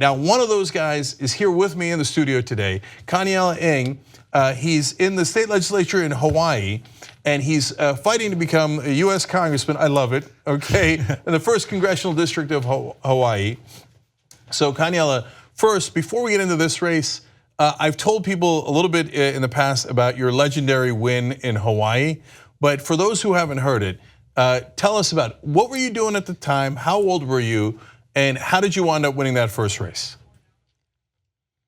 Now, one of those guys is here with me in the studio today, Kaniela Ing. He's in the state legislature in Hawaii, and he's fighting to become a U.S. congressman. I love it, okay, in the 1st Congressional District of Hawaii. So, Kaniela, first, before we get into this race, I've told people a little bit in the past about your legendary win in Hawaii, but for those who haven't heard it, tell us about it. What were you doing at the time? How old were you? And how did you wind up winning that first race?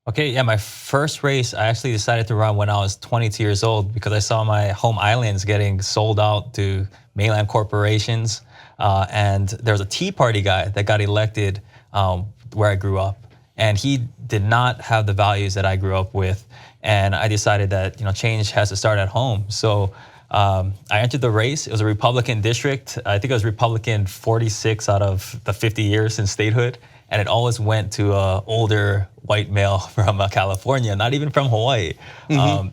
Okay, yeah, my first race, I actually decided to run when I was 22 years old because I saw my home islands getting sold out to mainland corporations. And there was a Tea Party guy that got elected where I grew up. And he did not have the values that I grew up with. And I decided that change has to start at home. So I entered the race. It was a Republican district. I think it was Republican 46 out of the 50 years in statehood. And it always went to an older white male from California, not even from Hawaii. So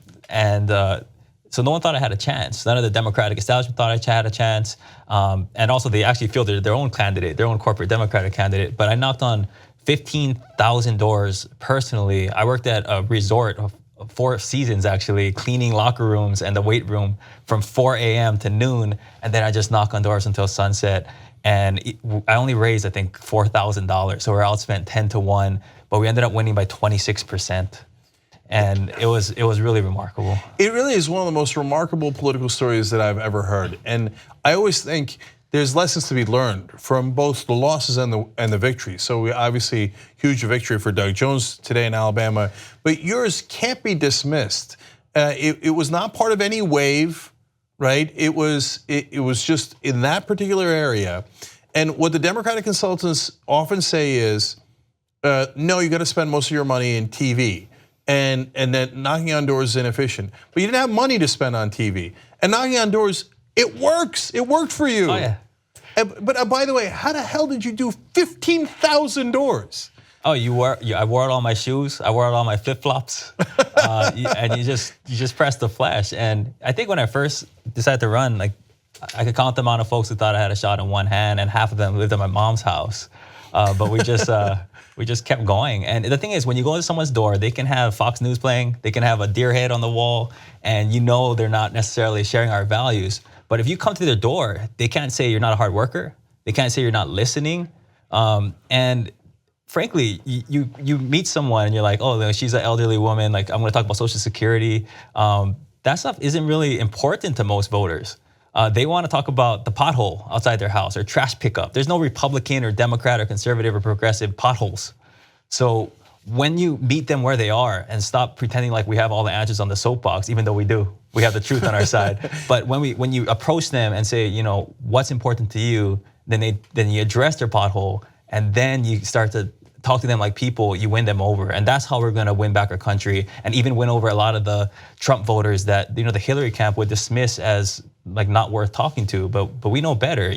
no one thought I had a chance. None of the Democratic establishment thought I had a chance. And also they actually fielded their own candidate, their own corporate Democratic candidate. But I knocked on 15,000 doors personally. I worked at a resort of 4 seasons actually, cleaning locker rooms and the weight room from 4 a.m. to noon, and then I just knock on doors until sunset. And I only raised, I think, $4,000, so we're outspent 10-1, but we ended up winning by 26%. And it was really remarkable. It really is one of the most remarkable political stories that I've ever heard. And I always think there's lessons to be learned from both the losses and the victories. So we obviously huge victory for Doug Jones today in Alabama, but yours can't be dismissed. It was not part of any wave, right? It was just in that particular area. And what the Democratic consultants often say is, no, you got to spend most of your money in TV, and that knocking on doors is inefficient. But you didn't have money to spend on TV, and knocking on doors, it works. It worked for you. Oh yeah. But by the way, how the hell did you do 15,000 doors? Oh, I wore out all my shoes. I wore out all my flip-flops, and you just press the flash. And I think when I first decided to run, like I could count the amount of folks who thought I had a shot in one hand, and half of them lived at my mom's house. But we just kept going. And the thing is, when you go to someone's door, they can have Fox News playing, they can have a deer head on the wall, and they're not necessarily sharing our values. But if you come to their door, they can't say you're not a hard worker. They can't say you're not listening. And frankly, you meet someone and you're like, oh, she's an elderly woman. Like, I'm going to talk about Social Security. That stuff isn't really important to most voters. They want to talk about the pothole outside their house or trash pickup. There's no Republican or Democrat or conservative or progressive potholes. So when you meet them where they are and stop pretending like we have all the answers on the soapbox, even though we do, we have the truth on our side. But when you approach them and say, what's important to you, then you address their pothole, and then you start to talk to them like people, you win them over. And that's how we're gonna win back our country and even win over a lot of the Trump voters that the Hillary camp would dismiss as like not worth talking to, but we know better.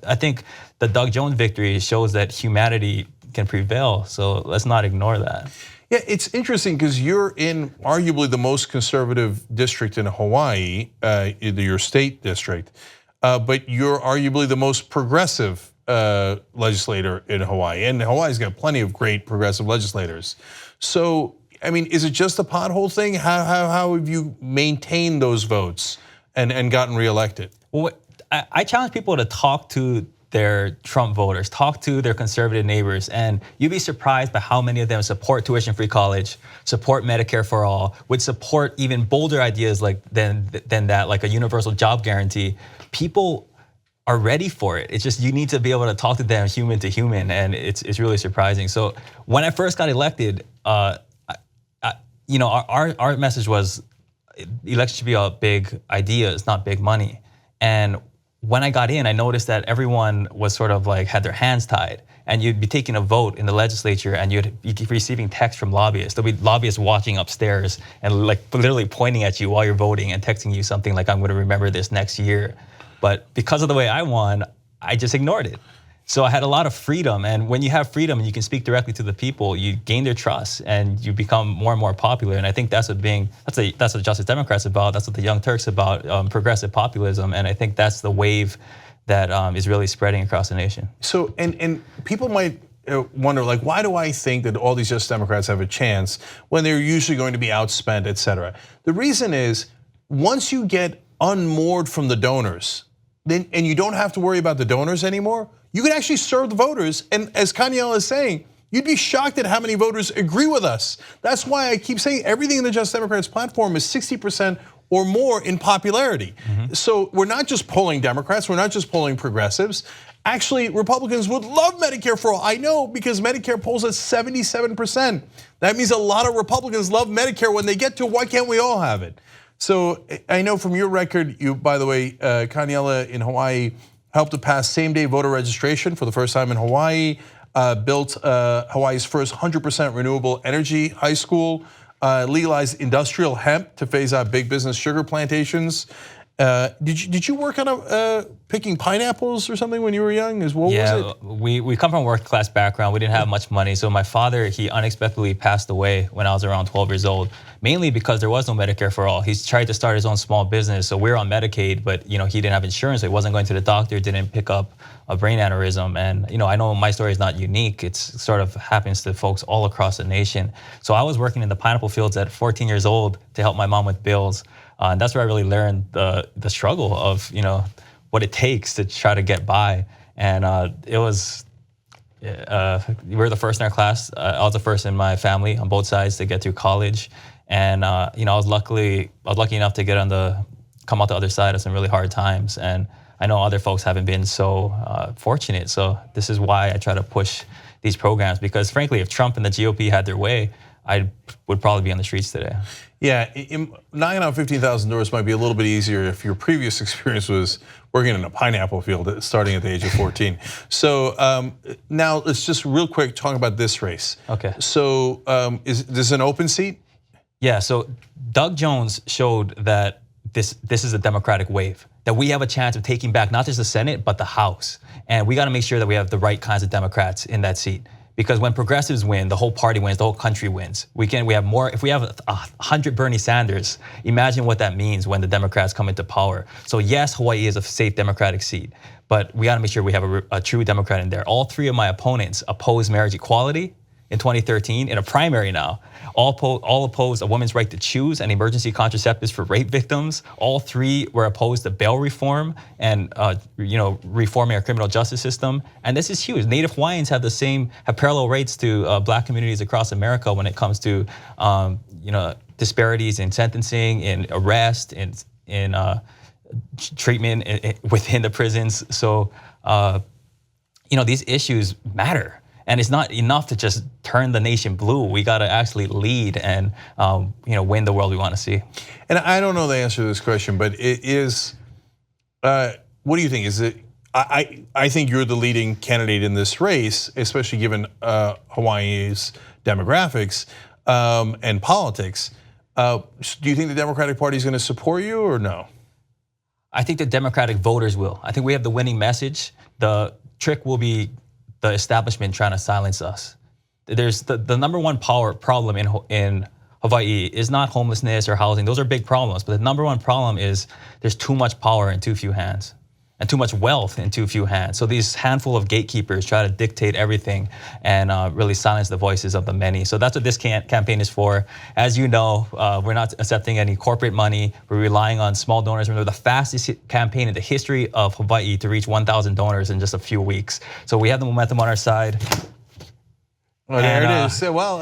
I think the Doug Jones victory shows that humanity can prevail, so let's not ignore that. Yeah, it's interesting because you're in arguably the most conservative district in Hawaii, your state district, but you're arguably the most progressive legislator in Hawaii, and Hawaii's got plenty of great progressive legislators. So, I mean, is it just a pothole thing? How have you maintained those votes and gotten reelected? Well, I challenge people to talk to their Trump voters, talk to their conservative neighbors, and you'd be surprised by how many of them support tuition-free college, support Medicare for all, would support even bolder ideas than that, like a universal job guarantee. People are ready for it. It's just you need to be able to talk to them human to human, and it's really surprising. So when I first got elected, our message was election should be a big idea, it's not big money. And when I got in, I noticed that everyone was sort of like had their hands tied, and you'd be taking a vote in the legislature and you'd be receiving texts from lobbyists. There'll be lobbyists watching upstairs and like literally pointing at you while you're voting and texting you something like, I'm gonna remember this next year. But because of the way I won, I just ignored it. So I had a lot of freedom, and when you have freedom and you can speak directly to the people, you gain their trust and you become more and more popular. And I think that's what Justice Democrats about. That's what the Young Turks about, progressive populism. And I think that's the wave that is really spreading across the nation. So and people might wonder, like, why do I think that all these Justice Democrats have a chance when they're usually going to be outspent, et cetera? The reason is, once you get unmoored from the donors, then and you don't have to worry about the donors anymore, you can actually serve the voters. And as Kaniela is saying, you'd be shocked at how many voters agree with us. That's why I keep saying everything in the Justice Democrats platform is 60% or more in popularity. So we're not just polling Democrats, we're not just polling progressives. Actually, Republicans would love Medicare for all. I know, because Medicare polls at 77%. That means a lot of Republicans love Medicare when they get to, why can't we all have it? So I know from your record, you, by the way, Kaniela in Hawaii helped to pass same-day voter registration for the first time in Hawaii, built Hawaii's first 100% renewable energy high school, legalized industrial hemp to phase out big business sugar plantations. Did you work on picking pineapples or something when you were young? What was it? We come from a working class background. We didn't have much money. So my father, he unexpectedly passed away when I was around 12 years old, mainly because there was no Medicare for all. He's tried to start his own small business. So we were on Medicaid, but he didn't have insurance. So he wasn't going to the doctor, didn't pick up a brain aneurysm. And I know my story is not unique. It's sort of happens to folks all across the nation. So I was working in the pineapple fields at 14 years old to help my mom with bills. And that's where I really learned the struggle of what it takes to try to get by. And it was, we were the first in our class. I was the first in my family on both sides to get through college. And I was lucky enough to come out the other side of some really hard times. And I know other folks haven't been so fortunate. So this is why I try to push these programs, because frankly, if Trump and the GOP had their way, I would probably be on the streets today. Yeah, knocking out 15,000 doors might be a little bit easier if your previous experience was working in a pineapple field starting at the age of 14. So now let's just real quick talk about this race. Okay. So is this an open seat? Yeah, so Doug Jones showed that this is a Democratic wave, that we have a chance of taking back not just the Senate, but the House. And we gotta make sure that we have the right kinds of Democrats in that seat. Because when progressives win, the whole party wins, the whole country wins. We have more. If we have 100 Bernie Sanders, imagine what that means when the Democrats come into power. So yes, Hawaii is a safe Democratic seat, but we got to make sure we have a true Democrat in there. All three of my opponents opposed marriage equality in 2013 in a primary now. All opposed a woman's right to choose and emergency contraceptives for rape victims. All three were opposed to bail reform and reforming our criminal justice system. And this is huge. Native Hawaiians have parallel rates to Black communities across America when it comes to disparities in sentencing, in arrest, in treatment within the prisons. So these issues matter. And it's not enough to just turn the nation blue. We got to actually lead and win the world we want to see. And I don't know the answer to this question, but it is. What do you think? Is it? I think you're the leading candidate in this race, especially given Hawaii's demographics and politics. Do you think the Democratic Party is going to support you or no? I think the Democratic voters will. I think we have the winning message. The trick will be the establishment trying to silence us. There's the number one problem in Hawaii is not homelessness or housing. Those are big problems, but the number one problem is there's too much power in too few hands, and too much wealth in too few hands. So these handful of gatekeepers try to dictate everything and really silence the voices of the many. So that's what this campaign is for. As you know, we're not accepting any corporate money. We're relying on small donors. We're the fastest campaign in the history of Hawaii to reach 1,000 donors in just a few weeks. So we have the momentum on our side. Well, there it is. Well,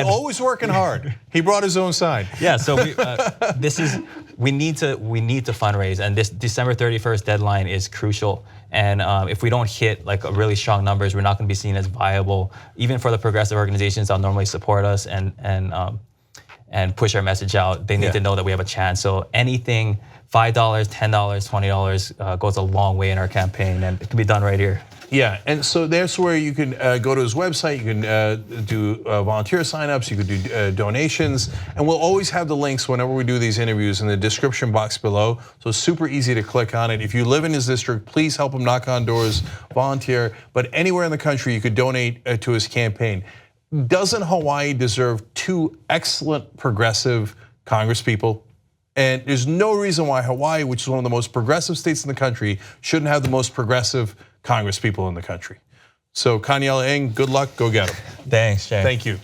always working hard. He brought his own side. Yeah. So we need to fundraise, and this December 31st deadline is crucial. And if we don't hit like a really strong numbers, we're not going to be seen as viable, even for the progressive organizations that normally support us and push our message out. They need to know that we have a chance. So anything $5, $10, $20 goes a long way in our campaign, and it can be done right here. Yeah, and so that's where you can go to his website, you can do volunteer signups, you can do donations, and we'll always have the links whenever we do these interviews in the description box below, so it's super easy to click on it. If you live in his district, please help him knock on doors, volunteer, but anywhere in the country you could donate to his campaign. Doesn't Hawaii deserve two excellent progressive congresspeople? And there's no reason why Hawaii, which is one of the most progressive states in the country, shouldn't have the most progressive congresspeople in the country. So Kaniela Ing, good luck, go get him. Thanks, Jay. Thank you.